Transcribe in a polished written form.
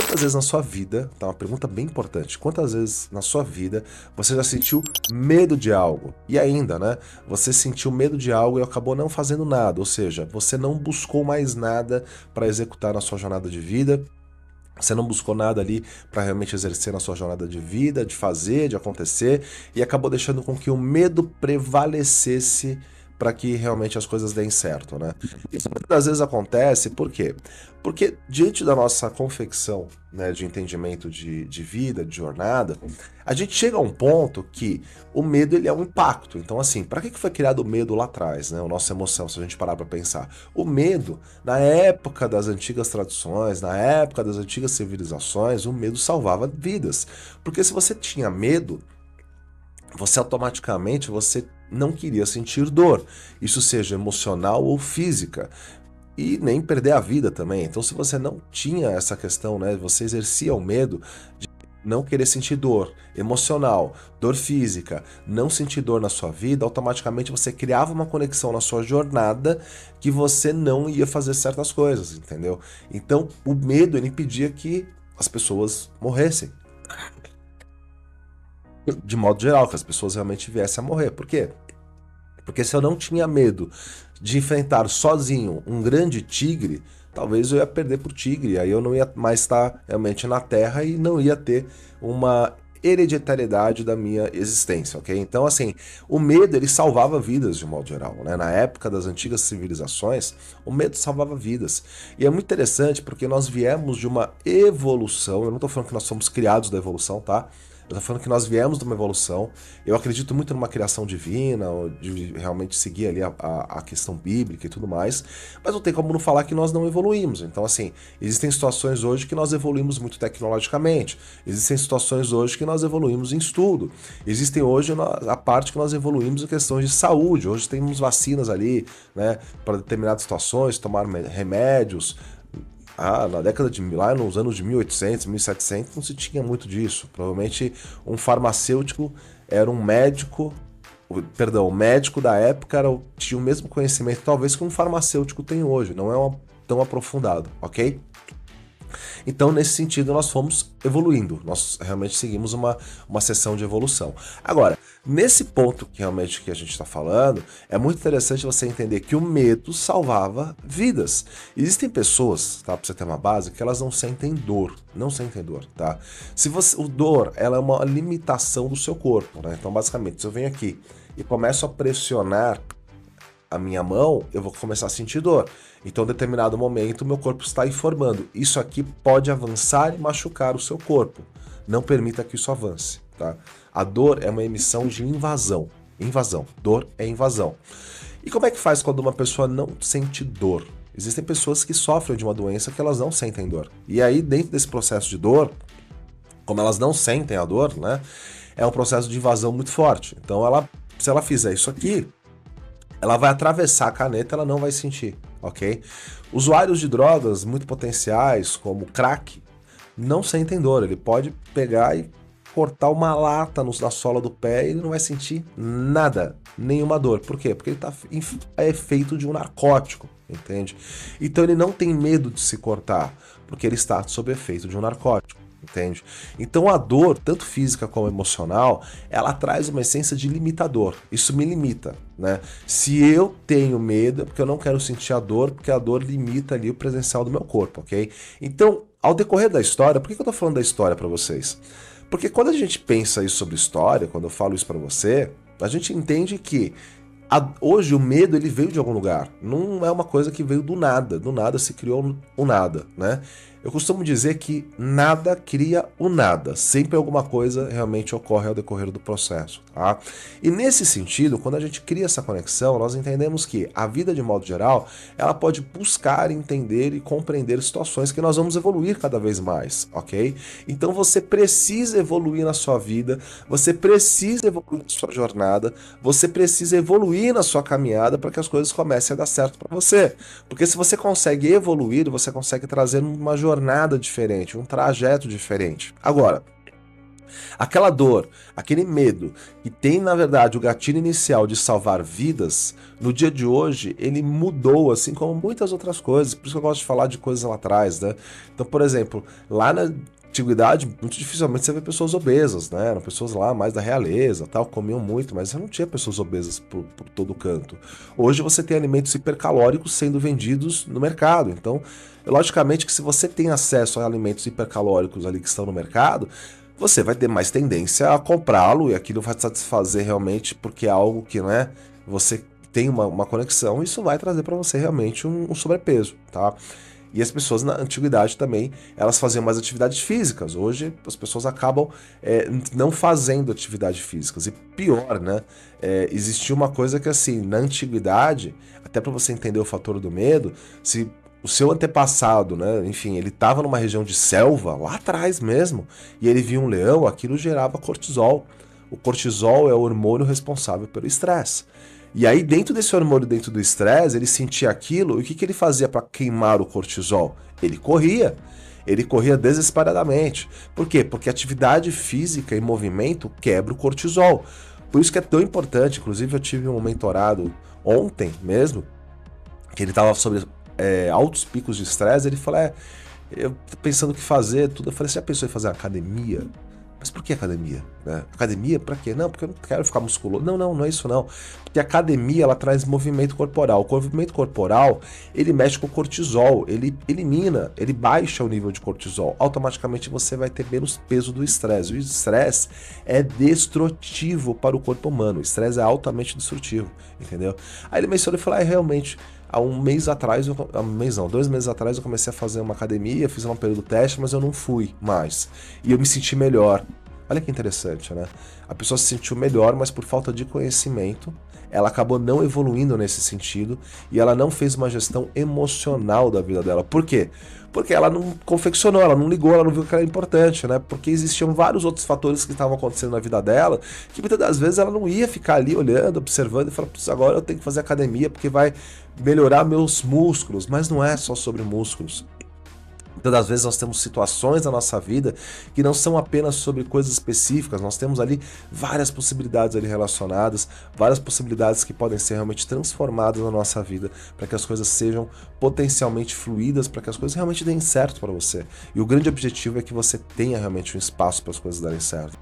Quantas vezes na sua vida, tá, uma pergunta bem importante, quantas vezes na sua vida você já sentiu medo de algo? E ainda, né, você sentiu medo de algo e acabou não fazendo nada, ou seja, você não buscou mais nada para executar na sua jornada de vida, você não buscou nada ali para realmente exercer na sua jornada de vida, de fazer, de acontecer, e acabou deixando com que o medo prevalecesse para que realmente as coisas deem certo, né? Isso muitas vezes acontece, por quê? Porque diante da nossa confecção, né, de entendimento de vida, de jornada, a gente chega a um ponto que o medo ele é um impacto. Então assim, para que foi criado o medo lá atrás, né? A nossa emoção, se a gente parar para pensar. O medo, na época das antigas tradições, na época das antigas civilizações, o medo salvava vidas. Porque se você tinha medo, você automaticamente você não queria sentir dor, isso seja emocional ou física, e nem perder a vida também. Então, se você não tinha essa questão, né, você exercia o medo de não querer sentir dor emocional, dor física, não sentir dor na sua vida, automaticamente você criava uma conexão na sua jornada que você não ia fazer certas coisas, entendeu? Então, o medo ele impedia que as pessoas morressem. De modo geral, que as pessoas realmente viessem a morrer. Por quê? Porque se eu não tinha medo de enfrentar sozinho um grande tigre, talvez eu ia perder pro tigre, aí eu não ia mais estar realmente na Terra e não ia ter uma hereditariedade da minha existência, ok? Então, assim, o medo, ele salvava vidas de modo geral, né? Na época das antigas civilizações, o medo salvava vidas. E é muito interessante porque nós viemos de uma evolução, eu não tô falando que nós somos criados da evolução, tá? Eu tô falando que nós viemos de uma evolução. Eu acredito muito numa criação divina, ou de realmente seguir ali a questão bíblica e tudo mais, mas não tem como não falar que nós não evoluímos. Então, assim, existem situações hoje que nós evoluímos muito tecnologicamente, existem situações hoje que nós evoluímos em estudo, existem hoje a parte que nós evoluímos em questões de saúde. Hoje temos vacinas ali, né, para determinadas situações, tomar remédios. Ah, na década de lá nos anos de 1800, 1700 não se tinha muito disso. Provavelmente um farmacêutico era um médico, perdão, o médico da época tinha o mesmo conhecimento talvez que um farmacêutico tem hoje, não é tão aprofundado, ok? Então, nesse sentido, nós fomos evoluindo, nós realmente seguimos uma sessão de evolução. Agora, nesse ponto que realmente que a gente está falando, é muito interessante você entender que o medo salvava vidas. Existem pessoas, tá, para você ter uma base, que elas não sentem dor, não sentem dor, tá? O dor, ela é uma limitação do seu corpo, né? Então, basicamente, se eu venho aqui e começo a pressionar a minha mão, eu vou começar a sentir dor. Então, em determinado momento, meu corpo está informando. Isso aqui pode avançar e machucar o seu corpo. Não permita que isso avance, tá? A dor é uma emissão de invasão. Invasão. Dor é invasão. E como é que faz quando uma pessoa não sente dor? Existem pessoas que sofrem de uma doença que elas não sentem dor. E aí, dentro desse processo de dor, como elas não sentem a dor, né? É um processo de invasão muito forte. Então, se ela fizer isso aqui, ela vai atravessar a caneta, ela não vai sentir, ok? Usuários de drogas muito potenciais, como crack, não sentem dor. Ele pode pegar e cortar uma lata na sola do pé e ele não vai sentir nada, nenhuma dor. Por quê? Porque ele está a efeito de um narcótico, entende? Então ele não tem medo de se cortar, porque ele está sob efeito de um narcótico. Entende? Então a dor, tanto física como emocional, ela traz uma essência de limitador. Isso me limita, né? Se eu tenho medo, é porque eu não quero sentir a dor, porque a dor limita ali o presencial do meu corpo, ok? Então, ao decorrer da história, por que eu tô falando da história para vocês? Porque quando a gente pensa isso sobre história, quando eu falo isso para você, a gente entende que hoje o medo ele veio de algum lugar. Não é uma coisa que veio do nada se criou o nada, né? Eu costumo dizer que nada cria o nada, sempre alguma coisa realmente ocorre ao decorrer do processo, tá? E nesse sentido, quando a gente cria essa conexão, nós entendemos que a vida de modo geral, ela pode buscar entender e compreender situações que nós vamos evoluir cada vez mais, ok? Então você precisa evoluir na sua vida, você precisa evoluir na sua jornada, você precisa evoluir na sua caminhada para que as coisas comecem a dar certo para você. Porque se você consegue evoluir, você consegue trazer uma jornada diferente, um trajeto diferente. Agora, Aquela dor, aquele medo que tem, na verdade, o gatilho inicial de salvar vidas, no dia de hoje ele mudou, assim como muitas outras coisas. Por isso que eu gosto de falar de coisas lá atrás, né? Então, por exemplo, lá na antiguidade, muito dificilmente você vê pessoas obesas, né? Eram pessoas lá mais da realeza, tal, comiam muito, mas você não tinha pessoas obesas por todo canto. Hoje você tem alimentos hipercalóricos sendo vendidos no mercado. Então, logicamente que se você tem acesso a alimentos hipercalóricos ali que estão no mercado, você vai ter mais tendência a comprá-lo e aquilo vai te satisfazer realmente porque é algo que, né, você tem uma conexão, e isso vai trazer para você realmente um sobrepeso, tá? E as pessoas na antiguidade também, elas faziam mais atividades físicas. Hoje as pessoas acabam não fazendo atividades físicas. E pior, né? Existia uma coisa que assim, na antiguidade, até para você entender o fator do medo, se o seu antepassado, né, enfim, ele estava numa região de selva, lá atrás mesmo, e ele via um leão, aquilo gerava cortisol. O cortisol é o hormônio responsável pelo estresse. E aí, dentro desse hormônio, dentro do estresse, ele sentia aquilo, e o que ele fazia para queimar o cortisol? Ele corria. Ele corria desesperadamente. Por quê? Porque atividade física e movimento quebra o cortisol. Por isso que é tão importante, inclusive eu tive um mentorado ontem mesmo, que ele estava sobre altos picos de estresse, ele falou, eu tô pensando o que fazer, tudo. Eu falei, você já pensou em fazer academia? Mas por que academia? Né? Academia pra quê? Não, porque eu não quero ficar musculoso. Não é isso não. Porque a academia, ela traz movimento corporal. O movimento corporal, ele mexe com o cortisol, ele elimina, ele baixa o nível de cortisol. Automaticamente você vai ter menos peso do estresse. O estresse é destrutivo para o corpo humano. O estresse é altamente destrutivo, entendeu? Aí ele mencionou e falou, realmente, há um mês atrás, 2 meses atrás eu comecei a fazer uma academia, fiz um período teste, mas eu não fui mais. E eu me senti melhor. Olha que interessante, né? A pessoa se sentiu melhor, mas por falta de conhecimento, ela acabou não evoluindo nesse sentido e ela não fez uma gestão emocional da vida dela. Por quê? Porque ela não confeccionou, ela não ligou, ela não viu que era importante, né? Porque existiam vários outros fatores que estavam acontecendo na vida dela, que muitas das vezes ela não ia ficar ali olhando, observando e falar, agora eu tenho que fazer academia porque vai melhorar meus músculos. Mas não é só sobre músculos. Muitas das vezes nós temos situações na nossa vida que não são apenas sobre coisas específicas, nós temos ali várias possibilidades ali relacionadas, várias possibilidades que podem ser realmente transformadas na nossa vida, para que as coisas sejam potencialmente fluídas, para que as coisas realmente deem certo para você. E o grande objetivo é que você tenha realmente um espaço para as coisas darem certo.